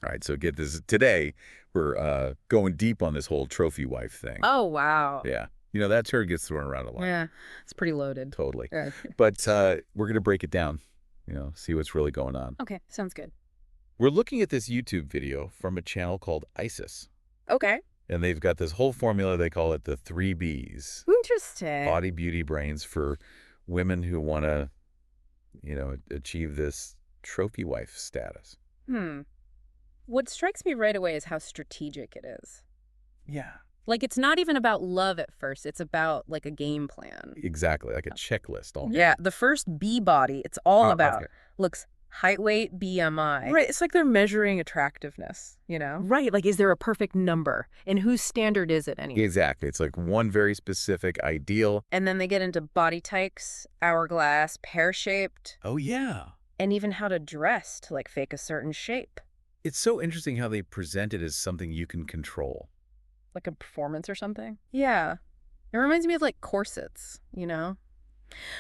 All right, so get this. Today, we're going deep on this whole trophy wife thing. Oh, wow. Yeah. That term gets thrown around a lot. Yeah, it's pretty loaded. Totally. Yeah. But we're going to break it down, see what's really going on. Okay, sounds good. We're looking at this YouTube video from a channel called ISIS. Okay. And they've got this whole formula. They call it the 3 Bs. Interesting. Body, beauty, brains for women who want to, achieve this trophy wife status. What strikes me right away is how strategic it is. Yeah. Like, it's not even about love at first. It's about, like, a game plan. Exactly, like a checklist. Yeah, the first B body, it's all about, okay. looks height, weight, BMI. Right, it's like they're measuring attractiveness, you know? Right, like, is there a perfect number? And whose standard is it anyway? Exactly. It's like one very specific ideal. And then they get into body types, hourglass, pear-shaped, Oh, yeah. and even how to dress to, like, fake a certain shape. It's so interesting how they present it as something you can control. Like a performance or something? Yeah. It reminds me of, like, corsets,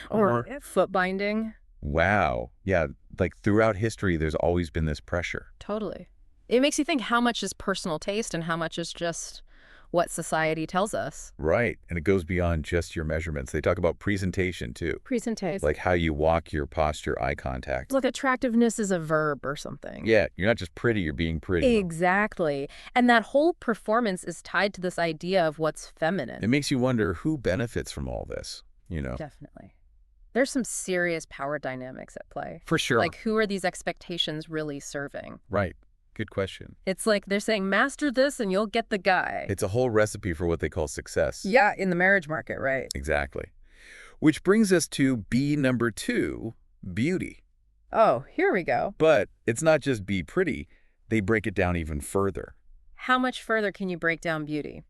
Or foot binding. Wow. Yeah, like throughout history, there's always been this pressure. Totally. It makes you think how much is personal taste and how much is just what society tells us. Right. And it goes beyond just your measurements. They talk about presentation, too. Presentation. Like how you walk, your posture, eye contact. Like attractiveness is a verb or something. Yeah, you're not just pretty, you're being pretty. Exactly. And that whole performance is tied to this idea of what's feminine. It makes you wonder who benefits from all this, Definitely. There's some serious power dynamics at play. For sure. Like, who are these expectations really serving? Right. Good question. It's like they're saying, master this and you'll get the guy. It's a whole recipe for what they call success. Yeah, in the marriage market, right? Exactly. Which brings us to B number 2, beauty. Oh, here we go. But it's not just be pretty. They break it down even further. How much further can you break down beauty?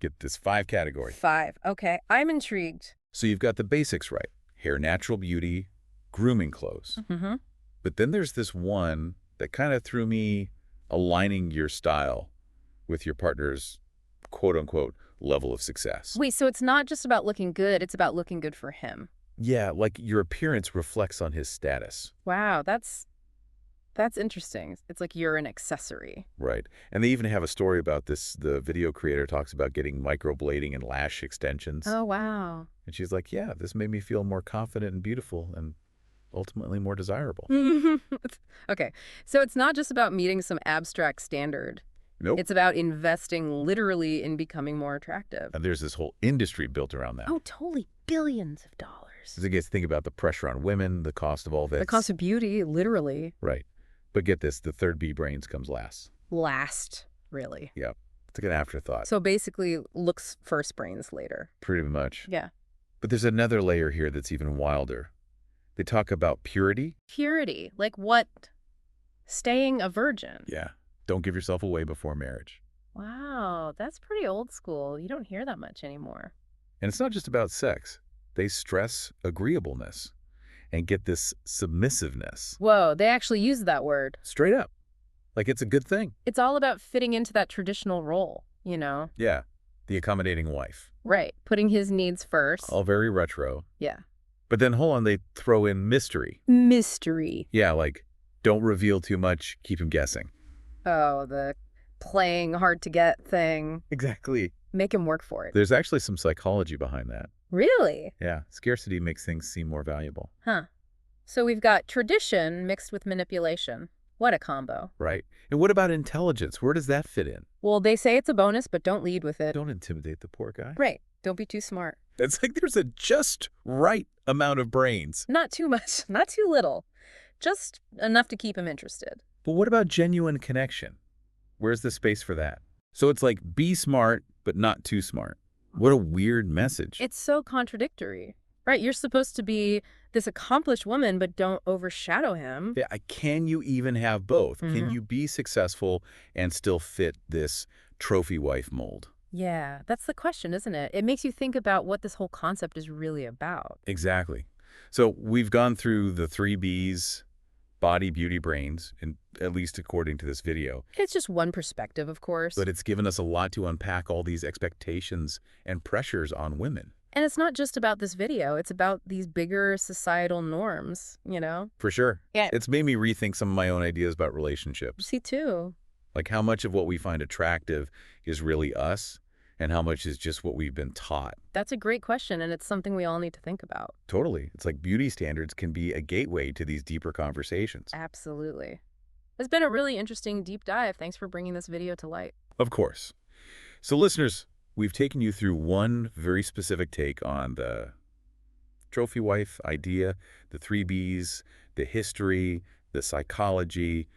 Get this 5 category. 5. Okay, I'm intrigued. So you've got the basics right. Hair, natural beauty, grooming clothes. Mm-hmm. But then there's this one that kind of threw me, aligning your style with your partner's quote-unquote level of success. Wait, so it's not just about looking good, it's about looking good for him. Yeah, like your appearance reflects on his status. Wow, that's interesting. It's like you're an accessory. Right. And they even have a story about this. The video creator talks about getting microblading and lash extensions. Oh, wow. And she's like, yeah, this made me feel more confident and beautiful and ultimately more desirable. Okay, so it's not just about meeting some abstract standard. Nope. It's about investing literally in becoming more attractive. And there's this whole industry built around that. Oh, totally. Billions of dollars. So it gets to think about the pressure on women, the cost of all this. The cost of beauty, literally. Right. But get this, the third B, brains, comes last. Last, really. Yeah. It's like an afterthought. So basically, looks first, brains later. Pretty much. Yeah. But there's another layer here that's even wilder. They talk about purity. Purity. Like what? Staying a virgin. Yeah. Don't give yourself away before marriage. Wow, that's pretty old school. You don't hear that much anymore. And it's not just about sex. They stress agreeableness and get this submissiveness. Whoa, they actually use that word. Straight up. Like it's a good thing. It's all about fitting into that traditional role, Yeah. The accommodating wife. Right. Putting his needs first. All very retro. Yeah. But then hold on, they throw in mystery. Mystery. Yeah, like don't reveal too much, keep him guessing. Oh, the playing hard to get thing. Exactly. Make him work for it. There's actually some psychology behind that. Really? Yeah. Scarcity makes things seem more valuable. Huh. So we've got tradition mixed with manipulation. What a combo. Right. And what about intelligence? Where does that fit in? Well, they say it's a bonus, but don't lead with it. Don't intimidate the poor guy. Right. Don't be too smart. It's like there's a just right amount of brains. Not too much, not too little. Just enough to keep him interested. But what about genuine connection? Where's the space for that? So it's like be smart, but not too smart. What a weird message. It's so contradictory. Right, you're supposed to be this accomplished woman, but don't overshadow him. Yeah, can you even have both? Mm-hmm. Can you be successful and still fit this trophy wife mold? Yeah, that's the question, isn't it? It makes you think about what this whole concept is really about. Exactly. So we've gone through the 3 Bs, body, beauty, brains, and at least according to this video. It's just one perspective, of course. But it's given us a lot to unpack all these expectations and pressures on women. And it's not just about this video. It's about these bigger societal norms, For sure. Yeah. It's made me rethink some of my own ideas about relationships. See, too. Like how much of what we find attractive is really us and how much is just what we've been taught. That's a great question, and it's something we all need to think about. Totally. It's like beauty standards can be a gateway to these deeper conversations. Absolutely. It's been a really interesting deep dive. Thanks for bringing this video to light. Of course. So listeners, we've taken you through one very specific take on the trophy wife idea, the 3Bs, the history, the psychology.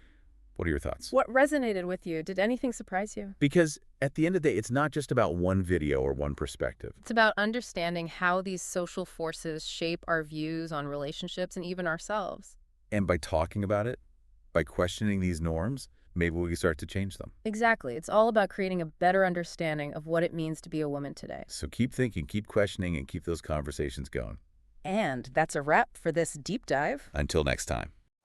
What are your thoughts? What resonated with you? Did anything surprise you? Because at the end of the day, it's not just about one video or one perspective. It's about understanding how these social forces shape our views on relationships and even ourselves. And by talking about it, by questioning these norms, maybe we can start to change them. Exactly. It's all about creating a better understanding of what it means to be a woman today. So keep thinking, keep questioning, and keep those conversations going. And that's a wrap for this deep dive. Until next time.